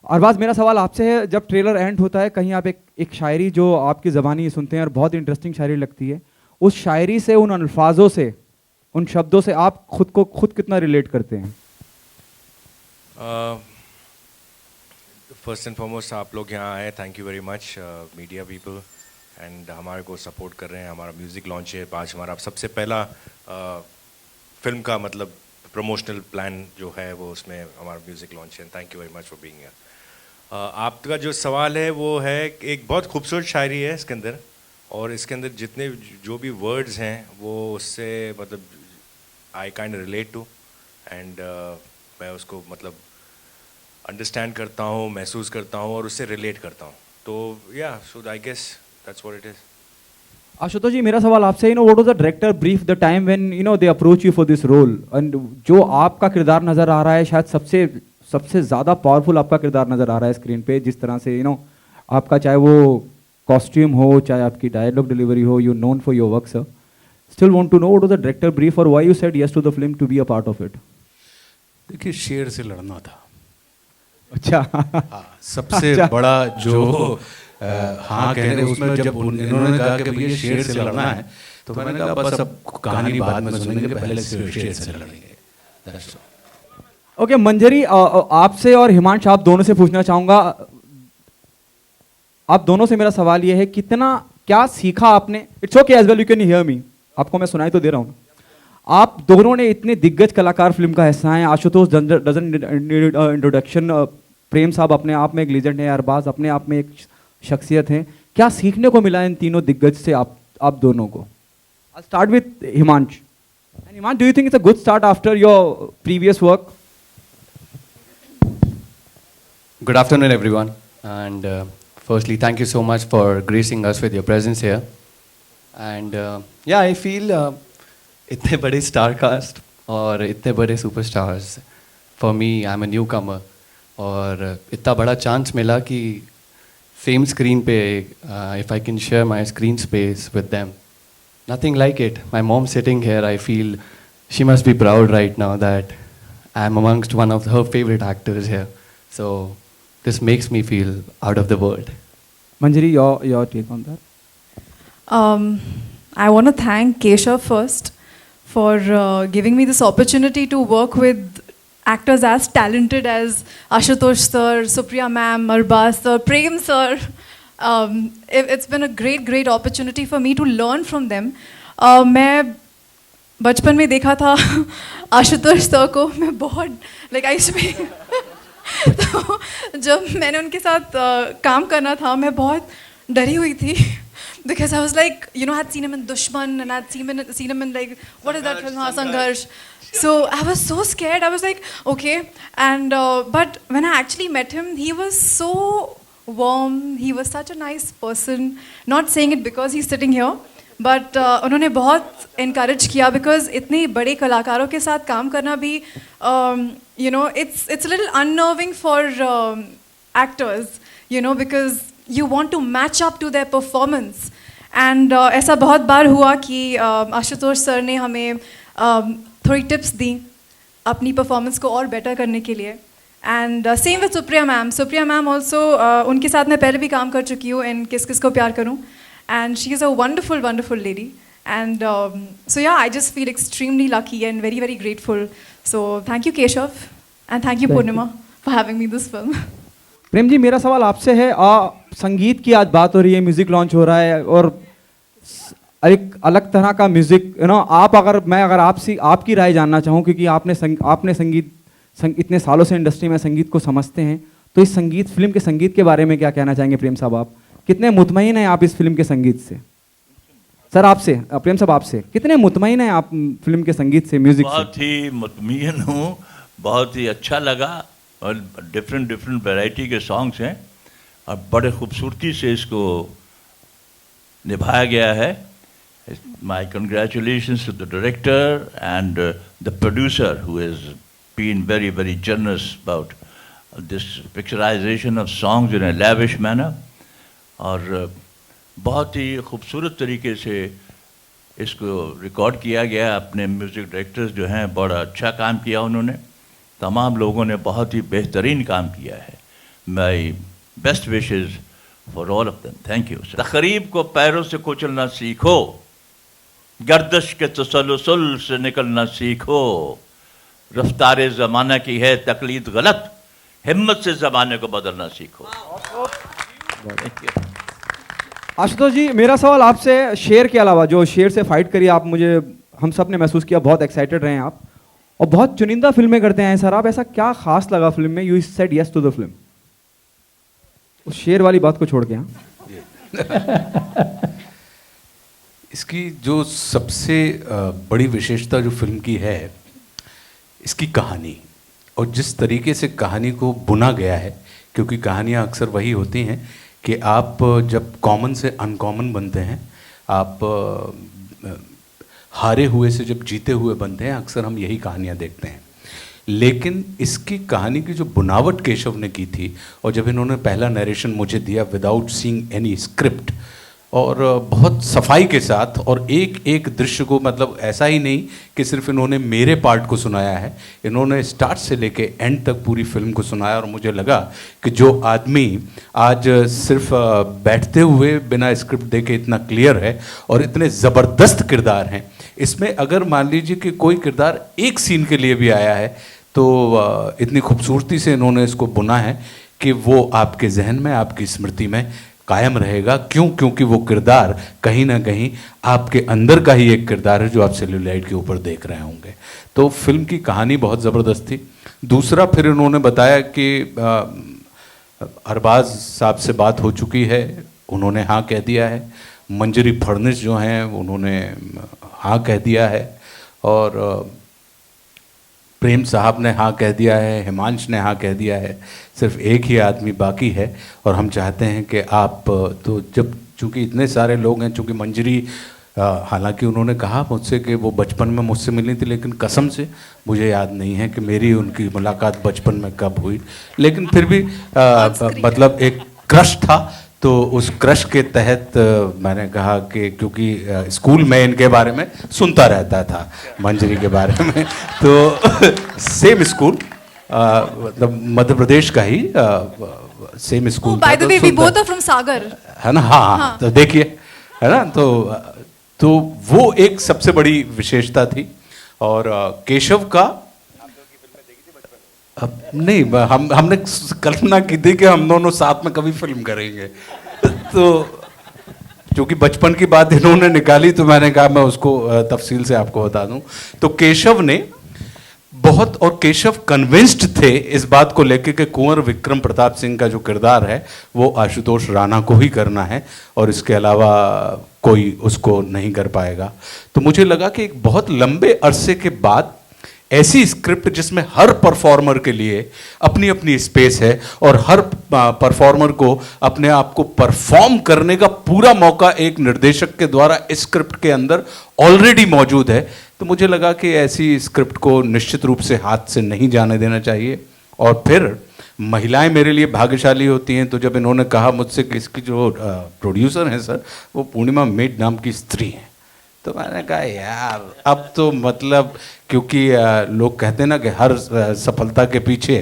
अरबाज, मेरा सवाल आपसे है, जब ट्रेलर एंड होता है कहीं आप एक शायरी जो आपकी ज़बानी सुनते हैं और बहुत इंटरेस्टिंग शायरी लगती है, उस शायरी से, उन अल्फाजों से, उन शब्दों से आप खुद को खुद कितना रिलेट करते हैं? फर्स्ट एंड फॉरमोस्ट आप लोग यहाँ आए, thank you very much media people, and हमारे को सपोर्ट कर रहे हैं। हमारा म्यूज़िक लॉन्च है 5, हमारा सबसे पहला फिल्म का मतलब प्रमोशनल प्लान जो है वो, उसमें हमारा म्यूज़िक लॉन्च है। Thank you very much for being here. आपका जो सवाल है वो है, एक बहुत खूबसूरत शायरी है इसके अंदर, और इसके अंदर जितने जो भी वर्ड्स हैं वो उससे मतलब I kind relate to, and मैं उसको मतलब अंडरस्टैंड करता हूँ, महसूस करता हूँ और उससे रिलेट करता हूँ। तो या so I guess that's what it is. Ashutosh ji, मेरा सवाल आपसे, what was the director brief the time when they approach you for this role, and जो आपका किरदार नज़र आ रहा है, शायद सबसे ज़्यादा पावरफुल आपका किरदार नज़र आ रहा है स्क्रीन पे, जिस तरह से आपका, चाहे वो कॉस्ट्यूम हो, चाहे आपकी डायलॉग डिलीवरी हो, you known for your work sir. Still want to know what was the director brief और why you said yes to the film to be a part of it? देखिए, शेर से लड़ना था। अच्छा। हाँ, सबसे बड़ा जो हाँ कहने, उसमें जब इन्होंने कहा कि भैया शेर से लड़ना है, तो मैंने कहा बस अब कहानी बाद में सुनेंगे, पहले शेर से लड़ेंगे। ओके मंजरी, आपसे और हिमांश, आप दोनों से पूछना चाहूँगा, आप दोनों से मेरा सवाल ये है, क्या सीखा आपने? It's okay as well, you can hear me, आपको मैं सुनाई तो दे रहा हूँ। आप दोनों ने इतने दिग्गज कलाकार फिल्म का हिस्सा हैं, आशुतोष डजंट नीड इंट्रोडक्शन, प्रेम साहब अपने आप में एक लीजेंड है, अरबाज अपने आप में एक शख्सियत है। क्या सीखने को मिला इन तीनों दिग्गज से आप दोनों को? I start with Himansh. And Himansh, do you think it's a good start after your previous work? Good afternoon, everyone. And firstly, thank you so much for gracing us with your presence here. And yeah, I feel इतने बड़े star cast और इतने बड़े superstars, for me I am a newcomer, और इतना बड़ा chance मिला कि सेम स्क्रीन पे if I can share my screen space with them, nothing like it. My mom sitting here, I feel she must be proud right now that I am amongst one of her favourite actors here. So this makes me feel out of the world. Manjari, your take on that? I want to thank Keshav first for giving me this opportunity to work with actors as talented as Ashutosh sir, Supriya ma'am, Arbaz sir, Prem sir. It's been a great opportunity for me to learn from them. मैं बचपन में देखा था Ashutosh sir को, मैं बहुत like I used to be तो जब मैंने उनके साथ काम करना था, मैं बहुत डरी हुई थी, because I was like, had seen him in Dushman and I'd seen him in like, what is that film, Sangharsh. So I was so scared. I was like, okay. And but when I actually met him, he was so warm. He was such a nice person. Not saying it because he's sitting here, but उन्होंने बहुत encourage किया, because इतने बड़े कलाकारों के साथ काम करना भी it's a little unnerving for actors, because you want to match up to their performance. And ऐसा बहुत बार हुआ कि आशुतोष सर ने हमें थोड़ी टिप्स दी अपनी परफॉर्मेंस को और बेटर करने के लिए. And same with Supriya ma'am also, उनके साथ मैं पहले भी काम कर चुकी हूँ इन किस किस को प्यार करूँ, and she is a wonderful lady. And so yeah, I just feel extremely lucky and very grateful. So thank you Keshav and thank you Purnima for having me this film. Prem ji, मेरा सवाल आपसे है, संगीत की आज बात हो रही है, म्यूजिक लॉन्च हो रहा है और एक अलग तरह का म्यूजिक, अगर आपकी राय जानना चाहूँ, क्योंकि आपने संगीत इतने सालों से इंडस्ट्री में संगीत को समझते हैं, तो इस फिल्म के संगीत के बारे में क्या कहना चाहेंगे प्रेम साहब? आप कितने मुतमईन हैं आप इस फिल्म के संगीत से? सर आपसे, प्रेम साहब आपसे, कितने मुतमईन हैं आप फिल्म के संगीत से, म्यूजिक से? बहुत ही मुतमईन हूँ, बहुत ही अच्छा लगा, और डिफरेंट वैरायटी के सॉन्ग्स हैं और बड़े खूबसूरती से इसको निभाया गया है. My congratulations to the director and the producer who has been very generous about this picturisation of songs in a lavish manner. और बहुत ही खूबसूरत तरीके से इसको रिकॉर्ड किया गया. अपने म्यूज़िक डायरेक्टर्स जो हैं, बड़ा अच्छा काम किया उन्होंने. तमाम लोगों ने बहुत ही बेहतरीन काम किया है. My best wishes for all of them. Thank you. तकरीब को पैरों से कुचलना सीखो, गर्दश के तसलसल से निकलना सीखो, रफ्तार ज़माना की है तकलीद गलत, हिम्मत से ज़माने को बदलना सीखो। आशुतोष जी, मेरा सवाल आपसे शेर के अलावा, जो शेर से फाइट करी आप, मुझे हम सब ने महसूस किया बहुत एक्साइटेड रहे हैं आप, और बहुत चुनिंदा फिल्में करते हैं सर आप, ऐसा क्या खास लगा फिल्म में, you said yes to the film, उस शेर वाली बात को छोड़ के? हाँ इसकी जो सबसे बड़ी विशेषता जो फिल्म की है, इसकी कहानी, और जिस तरीके से कहानी को बुना गया है, क्योंकि कहानियाँ अक्सर वही होती हैं कि आप जब कॉमन से अनकॉमन बनते हैं, आप हारे हुए से जब जीते हुए बनते हैं, अक्सर हम यही कहानियाँ देखते हैं। लेकिन इसकी कहानी की जो बुनावट केशव ने की थी, और जब इन्होंने पहला नरेशन मुझे दिया विदाउट सीइंग एनी स्क्रिप्ट, और बहुत सफाई के साथ, और एक एक दृश्य को, मतलब ऐसा ही नहीं कि सिर्फ इन्होंने मेरे पार्ट को सुनाया है, इन्होंने स्टार्ट से लेके एंड तक पूरी फिल्म को सुनाया। और मुझे लगा कि जो आदमी आज सिर्फ बैठते हुए बिना स्क्रिप्ट देखे इतना क्लियर है, और इतने ज़बरदस्त किरदार हैं इसमें, अगर मान लीजिए कि कोई किरदार एक सीन के लिए भी आया है, तो इतनी खूबसूरती से इन्होंने इसको बुना है कि वो आपके जहन में, आपकी स्मृति में कायम रहेगा। क्यों? क्योंकि वो किरदार कहीं ना कहीं आपके अंदर का ही एक किरदार है जो आप सेल्यूलाइट के ऊपर देख रहे होंगे। तो फिल्म की कहानी बहुत ज़बरदस्त थी। दूसरा, फिर उन्होंने बताया कि अरबाज साहब से बात हो चुकी है, उन्होंने हाँ कह दिया है। मंजरी फड़निस जो हैं उन्होंने हाँ कह दिया है, और प्रेम साहब ने हाँ कह दिया है, हिमांश ने हाँ कह दिया है। सिर्फ एक ही आदमी बाकी है, और हम चाहते हैं कि आप, तो जब चूँकि इतने सारे लोग हैं, चूँकि मंजरी हालांकि उन्होंने कहा मुझसे कि वो बचपन में मुझसे मिली थी, लेकिन कसम से मुझे याद नहीं है कि मेरी उनकी मुलाकात बचपन में कब हुई, लेकिन फिर भी मतलब एक क्रश था। तो उस क्रश के तहत मैंने कहा कि क्योंकि स्कूल में इनके बारे में सुनता रहता था, मंजरी के बारे में, तो सेम स्कूल, मतलब मध्य प्रदेश का ही same school. By the way we both are from Sagar, है ना? हाँ, तो देखिए, है ना? तो वो एक सबसे बड़ी विशेषता थी। और केशव का नहीं, हमने कल्पना की थी कि हम दोनों साथ में कभी फिल्म करेंगे, तो क्योंकि बचपन की बात इन्होंने निकाली, तो मैंने कहा मैं उसको तफसील से आपको बता दूं। तो केशव ने बहुत, और केशव कन्विंस्ड थे इस बात को लेकर कि कुंवर विक्रम प्रताप सिंह का जो किरदार है वो आशुतोष राणा को ही करना है, और इसके अलावा कोई उसको नहीं कर पाएगा। तो मुझे लगा कि एक बहुत लंबे अरसे के बाद ऐसी स्क्रिप्ट जिसमें हर परफॉर्मर के लिए अपनी अपनी स्पेस है, और हर परफॉर्मर को अपने आप को परफॉर्म करने का पूरा मौका एक निर्देशक के द्वारा इस स्क्रिप्ट के अंदर ऑलरेडी मौजूद है, तो मुझे लगा कि ऐसी स्क्रिप्ट को निश्चित रूप से हाथ से नहीं जाने देना चाहिए। और फिर महिलाएं मेरे लिए भाग्यशाली होती हैं, तो जब इन्होंने कहा मुझसे कि इसकी जो प्रोड्यूसर हैं सर, वो पूर्णिमा मेड नाम की स्त्री हैं, तो मैंने कहा यार अब तो मतलब, क्योंकि लोग कहते हैं ना कि हर सफलता के पीछे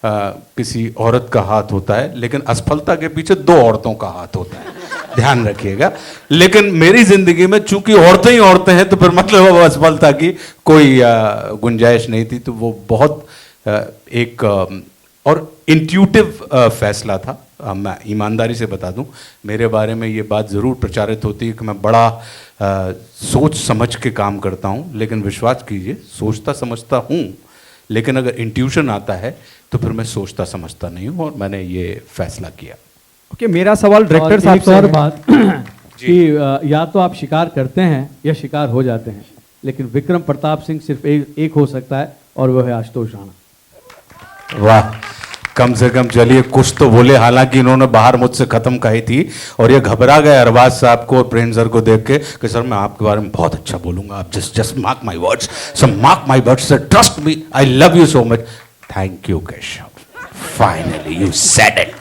किसी औरत का हाथ होता है, लेकिन असफलता के पीछे दो औरतों का हाथ होता है, ध्यान रखिएगा। लेकिन मेरी जिंदगी में चूंकि औरतें ही औरतें हैं, तो फिर मतलब अब असफलता की कोई गुंजाइश नहीं थी। तो वो बहुत एक और इंट्यूटिव फैसला था। मैं ईमानदारी से बता दूं, मेरे बारे में ये बात ज़रूर प्रचारित होती है कि मैं बड़ा सोच समझ के काम करता हूं, लेकिन विश्वास कीजिए सोचता समझता हूं, लेकिन अगर इंट्यूशन आता है तो फिर मैं सोचता समझता नहीं हूं, और मैंने ये फैसला किया। ओके, मेरा सवाल डायरेक्टर साहब से और बात कि या तो आप शिकार करते हैं या शिकार हो जाते हैं, लेकिन विक्रम प्रताप सिंह सिर्फ एक हो सकता है, और वो है आशुतोष राणा। वाह, कम से कम चलिए कुछ तो बोले। हालांकि इन्होंने बाहर मुझसे खत्म कही थी, और ये घबरा गए अरबाज साहब को और प्रेम सर को देख के कि सर मैं आपके बारे में बहुत अच्छा बोलूंगा, आप just mark my words, sir mark my words sir, trust me, I love you so much. Thank you Keshav, finally you said it.